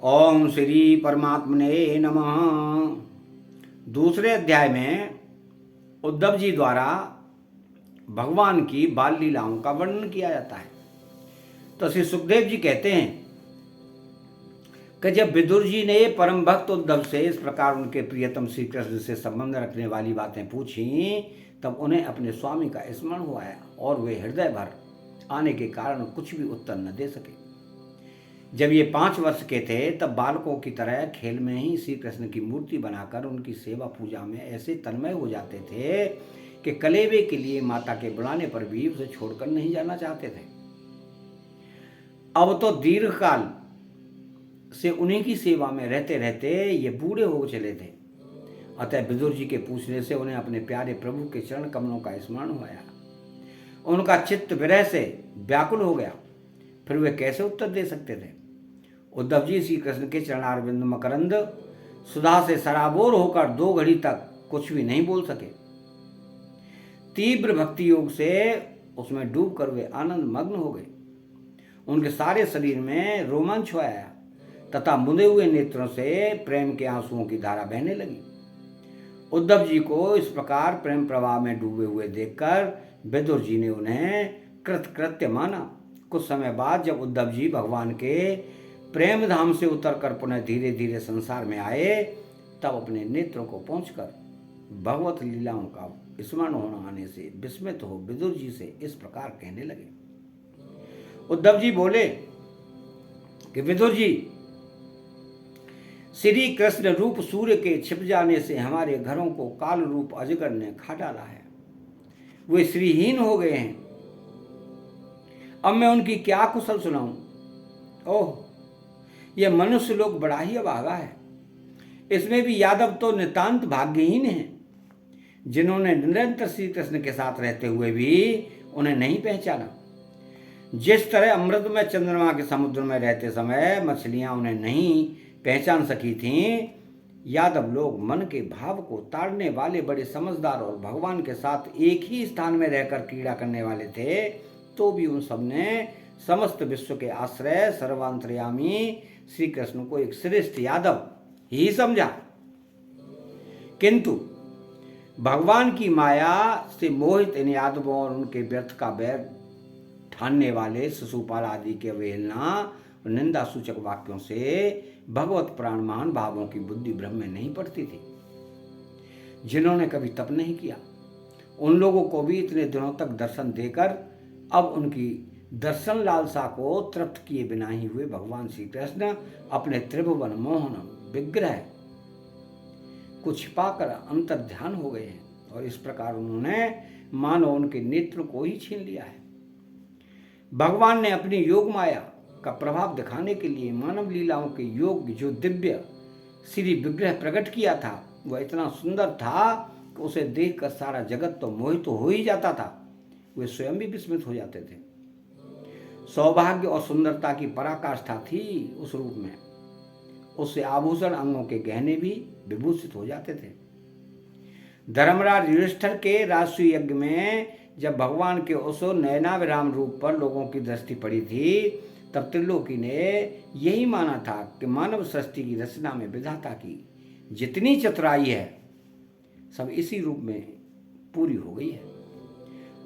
ओम श्री परमात्मने नमः। दूसरे अध्याय में उद्धव जी द्वारा भगवान की बाल लीलाओं का वर्णन किया जाता है। तो श्री सुखदेव जी कहते हैं कि जब विदुर जी ने परम भक्त उद्धव से इस प्रकार उनके प्रियतम श्री कृष्ण से संबंध रखने वाली बातें पूछी, तब उन्हें अपने स्वामी का स्मरण हुआ और वे हृदय भर आने के कारण कुछ भी उत्तर न दे सके। जब ये 5 वर्ष के थे तब बालकों की तरह खेल में ही श्री कृष्ण की मूर्ति बनाकर उनकी सेवा पूजा में ऐसे तन्मय हो जाते थे कि कलेवे के लिए माता के बुलाने पर भी उसे छोड़कर नहीं जाना चाहते थे। अब तो दीर्घ काल से उन्हीं की सेवा में रहते रहते ये बूढ़े हो चले थे, अतः विदुर जी के पूछने से उन्हें अपने प्यारे प्रभु के चरण कमलों का स्मरण हुआ। उनका चित्त विरह से व्याकुल हो गया, फिर वे कैसे उत्तर दे सकते थे। उद्धव जी श्री कृष्ण के चरणारविंद मकरंद सुधा से सराबोर होकर 2 घड़ी तक कुछ भी नहीं बोल सके। तीव्र भक्ति योग से उसमें डूबकर वे आनंद मग्न हो गए। उनके सारे शरीर में रोमांच छाया तथा मुंदे हुए नेत्रों से प्रेम के आंसुओं की धारा बहने लगी। उद्धव जी को इस प्रकार प्रेम प्रवाह में डूबे हुए देखकर विदुर जी ने उन्हें कृतकृत्य माना। कुछ समय बाद जब उद्धव जी भगवान के प्रेम धाम से उतरकर पुनः धीरे धीरे संसार में आए, तब अपने नेत्रों को पहुंचकर भगवत लीलाओं का स्मरण होना आने से विस्मित हो विदुर जी से इस प्रकार कहने लगे। उद्धव जी बोले कि विदुर जी, श्री कृष्ण रूप सूर्य के छिप जाने से हमारे घरों को काल रूप अजगर ने खा डाला है। वे श्रीहीन हो गए हैं। अब मैं उनकी क्या कुशल सुनाऊं। ओह, यह मनुष्य लोग बड़ा ही अभागा है। इसमें भी यादव तो नितांत भाग्यहीन हैं, जिन्होंने निरंतर श्री कृष्ण के साथ रहते हुए भी उन्हें नहीं पहचाना। जिस तरह अमृत में चंद्रमा के समुद्र में रहते समय मछलियां उन्हें नहीं पहचान सकी थीं, यादव लोग मन के भाव को ताड़ने वाले बड़े समझदार और भगवान के साथ एक ही स्थान में रहकर क्रीड़ा करने वाले थे, तो भी उन सब ने समस्त विश्व के आश्रय सर्वांतर्यामी श्री कृष्ण को एक श्रेष्ठ यादव ही समझा। किंतु भगवान की माया से मोहित इन यादवों और उनके व्यर्थ का बैर ठानने वाले शिशुपाल आदि के अवहेलना और निंदा सूचक वाक्यों से भगवत प्राण महान भावों की बुद्धि भ्रम में नहीं पड़ती थी। जिन्होंने कभी तप नहीं किया, उन लोगों को भी इतने दिनों तक दर्शन देकर अब उनकी दर्शन लालसा को तृप्त किए बिना ही हुए भगवान श्री कृष्ण अपने त्रिभुवन मोहन विग्रह को छिपाकर अंतर ध्यान हो गए हैं, और इस प्रकार उन्होंने मानो उनके नेत्र को ही छीन लिया है। भगवान ने अपनी योग माया का प्रभाव दिखाने के लिए मानव लीलाओं के योग जो दिव्य श्री विग्रह प्रकट किया था, वह इतना सुंदर था कि उसे देखकर सारा जगत तो मोहित हो ही जाता था। वे स्वयं भी विस्मित हो जाते थे। सौभाग्य और सुंदरता की पराकाष्ठा थी उस रूप में। उससे आभूषण अंगों के गहने भी विभूषित हो जाते थे। धर्मराज युधिष्ठिर के राष्ट्रीय यज्ञ में जब भगवान के उस नयनाभिराम रूप पर लोगों की दृष्टि पड़ी थी, तब त्रिलोकी ने यही माना था कि मानव सृष्टि की रचना में विधाता की जितनी चतुराई है, सब इसी रूप में पूरी हो गई है।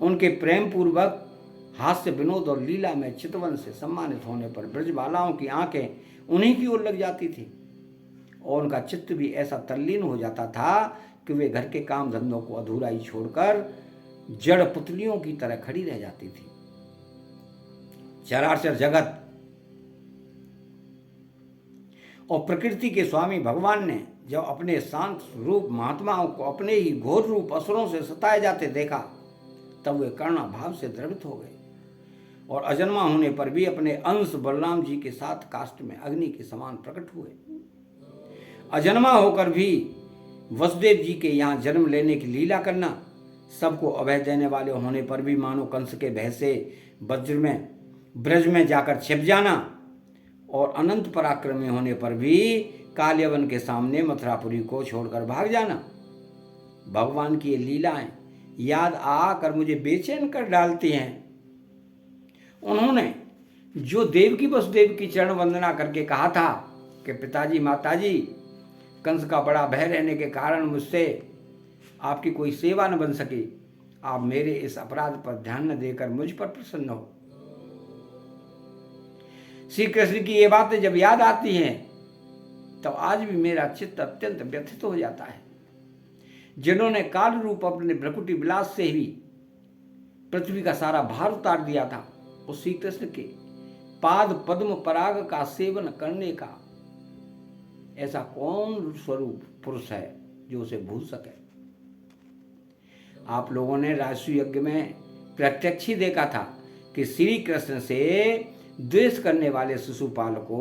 उनके प्रेम पूर्वक हास्य विनोद और लीला में चितवन से सम्मानित होने पर ब्रजबालाओं की आंखें उन्हीं की ओर लग जाती थी, और उनका चित्त भी ऐसा तल्लीन हो जाता था कि वे घर के काम धंधों को अधूरा ही छोड़कर जड़ पुतलियों की तरह खड़ी रह जाती थी। चराचर जगत और प्रकृति के स्वामी भगवान ने जब अपने शांत रूप महात्माओं को अपने ही घोर रूप असुरों से सताए जाते देखा, तब वे करुणा भाव से द्रवित हो गए और अजन्मा होने पर भी अपने अंश बलराम जी के साथ काष्ठ में अग्नि के समान प्रकट हुए। अजन्मा होकर भी वसुदेव जी के यहाँ जन्म लेने की लीला करना, सबको अभय देने वाले होने पर भी मानो कंस के भय से ब्रज में जाकर छिप जाना, और अनंत पराक्रमी होने पर भी काल्यवन के सामने मथुरापुरी को छोड़कर भाग जाना। भगवान की ये लीलाएं याद आकर मुझे बेचैन कर डालती हैं। उन्होंने जो देवकी वसुदेव की चरण वंदना करके कहा था कि पिताजी माताजी, कंस का बड़ा भय रहने के कारण मुझसे आपकी कोई सेवा न बन सकी। आप मेरे इस अपराध पर ध्यान न देकर मुझ पर प्रसन्न हो। श्री कृष्ण की ये बातें जब याद आती हैं तब आज भी मेरा चित्त अत्यंत व्यथित हो जाता है। जिन्होंने काल रूप अपने भ्रकुटी विलास से ही पृथ्वी का सारा भार उतार दिया था, उस श्री कृष्ण के पाद पद्म पराग का सेवन करने का ऐसा कौन स्वरूप पुरुष है जो उसे भूल सके। आप लोगों ने राजसूय यज्ञ में प्रत्यक्ष ही देखा था कि श्री कृष्ण से द्वेष करने वाले शिशुपाल को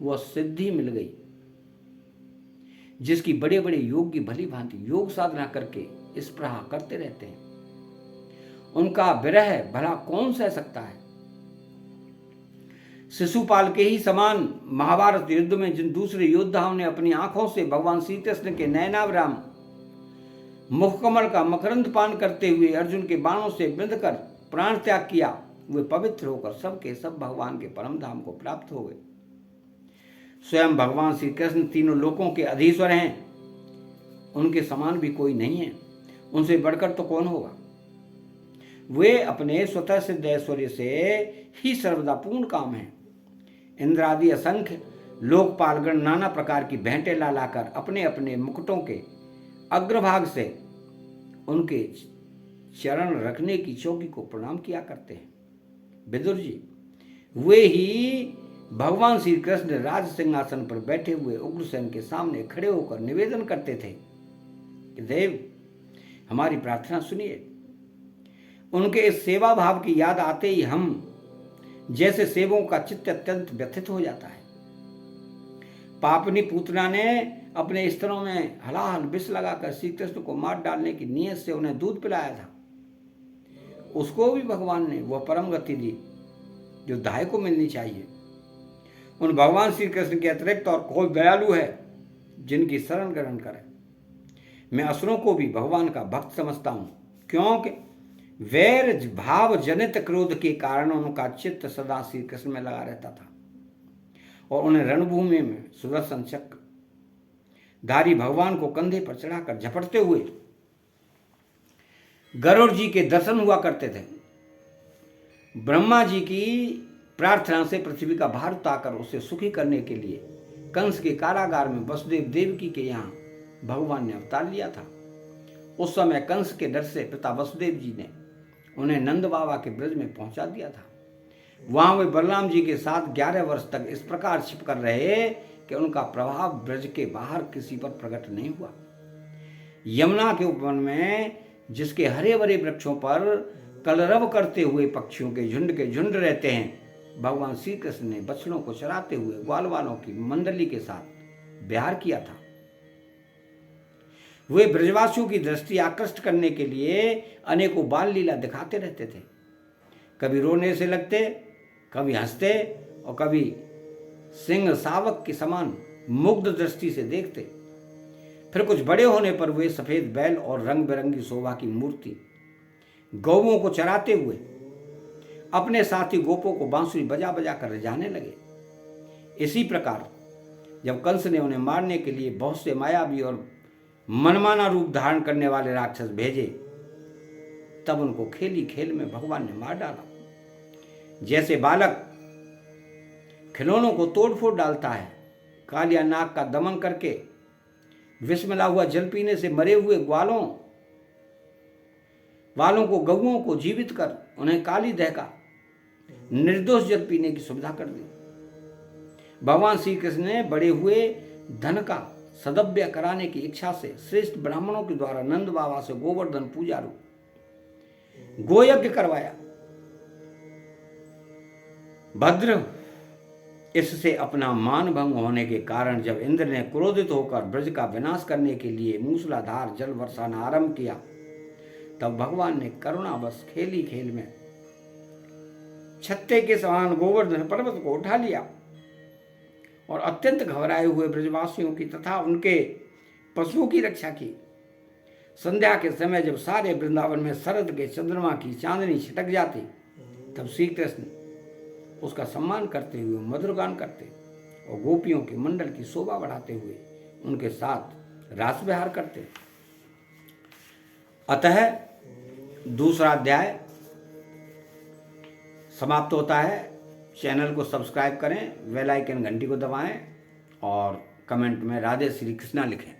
वह सिद्धि मिल गई, जिसकी बड़े बड़े योगी भली भांति योग साधना करके इस प्रकार करते रहते हैं। उनका विरह भला कौन सह सकता है। शिशुपाल के ही समान महाभारत युद्ध में जिन दूसरे योद्धाओं ने अपनी आंखों से भगवान श्री कृष्ण के नयनाभिराम मुखकमल का मकरंद पान करते हुए अर्जुन के बाणों से बिंध कर प्राण त्याग किया, वे पवित्र होकर सबके सब भगवान के परम धाम को प्राप्त हो गए। स्वयं भगवान श्री कृष्ण तीनों लोकों के अधीश्वर हैं, उनके समान भी कोई नहीं है, उनसे बढ़कर तो कौन होगा। वे अपने स्वतः सिद्ध ऐश्वर्य से ही सर्वदा पूर्ण काम है। इंद्र आदि असंख्य लोकपालगण नाना प्रकार की भेंटें ला लाकर अपने अपने मुकुटों के अग्रभाग से उनके चरण रखने की चौकी को प्रणाम किया करते हैं। विदुर जी, वे ही भगवान श्री कृष्ण राज सिंहासन पर बैठे हुए उग्रसेन के सामने खड़े होकर निवेदन करते थे कि देव, हमारी प्रार्थना सुनिए। उनके इस सेवा भाव की याद आते ही हम जैसे सेवकों का चित्त अत्यंत व्यथित हो जाता है। पापनी पूतना ने अपने स्तनों में हलाहल विष लगाकर श्री कृष्ण को मार डालने की नीयत से उन्हें दूध पिलाया था। उसको भी भगवान ने वह परम गति दी जो दाय को मिलनी चाहिए। उन भगवान श्री कृष्ण के अतिरिक्त और कोई दयालु है जिनकी शरण ग्रहण करे। मैं असुरों को भी भगवान का भक्त समझता हूं, क्योंकि वैर भाव जनित क्रोध के कारण उनका चित्त सदा श्री कृष्ण में लगा रहता था और उन्हें रणभूमि में सुदर्शन चक्र धारी भगवान को कंधे पर चढ़ाकर झपटते हुए गरुड़ जी के दर्शन हुआ करते थे। ब्रह्मा जी की प्रार्थना से पृथ्वी का भार उतारकर उसे सुखी करने के लिए कंस के कारागार में वसुदेव देवकी के यहाँ भगवान ने अवतार लिया था। उस समय कंस के डर से पिता वसुदेव जी ने उन्हें नंद बाबा के ब्रज में पहुंचा दिया था। वहां वे बलराम जी के साथ 11 वर्ष तक इस प्रकार छिप कर रहे कि उनका प्रभाव ब्रज के बाहर किसी पर प्रकट नहीं हुआ। यमुना के उपवन में जिसके हरे भरे वृक्षों पर कलरव करते हुए पक्षियों के झुंड रहते हैं, भगवान श्री कृष्ण ने बछड़ों को चराते हुए ग्वाल वालों की मंडली के साथ विहार किया था। वे ब्रजवासियों की दृष्टि आकृष्ट करने के लिए अनेकों बाल लीला दिखाते रहते थे। कभी रोने से लगते, कभी हंसते और कभी सिंह शावक के समान मुग्ध दृष्टि से देखते। फिर कुछ बड़े होने पर वे सफेद बैल और रंग बिरंगी शोभा की मूर्ति गौओं को चराते हुए अपने साथी गोपों को बांसुरी बजा बजा कर रिझाने लगे। इसी प्रकार जब कंस ने उन्हें मारने के लिए बहुत से मायावी और मनमाना रूप धारण करने वाले राक्षस भेजे, तब उनको खेली खेल में भगवान ने मार डाला। जैसे बालक खिलौनों को तोड़ फोड़ डालता है, कालिया नाग का दमन करके विष मिला हुआ जल पीने से मरे हुए वालों को गौओं को जीवित कर उन्हें काली दह का निर्दोष जल पीने की सुविधा कर दी। भगवान श्री कृष्ण ने बड़े हुए धन का सदव्य कराने की इच्छा से श्रेष्ठ ब्राह्मणों के द्वारा नंद बाबा से गोवर्धन पूजा रूप गोयज्ञ करवाया। भद्र इससे अपना मान भंग होने के कारण जब इंद्र ने क्रोधित होकर ब्रज का विनाश करने के लिए मूसलाधार जल बरसाना आरंभ किया, तब भगवान ने करुणावश खेली खेल में छत्ते के समान गोवर्धन पर्वत को उठा लिया और अत्यंत घबराए हुए ब्रजवासियों की तथा उनके पशुओं की रक्षा की। संध्या के समय जब सारे वृंदावन में शरद के चंद्रमा की चांदनी छिटक जाती, तब श्री कृष्ण उसका सम्मान करते हुए मधुर गान करते और गोपियों के मंडल की शोभा बढ़ाते हुए उनके साथ रास विहार करते। अतः दूसरा अध्याय समाप्त होता है। चैनल को सब्सक्राइब करें, बेल आइकन घंटी को दबाएं और कमेंट में राधे श्री कृष्णा लिखें।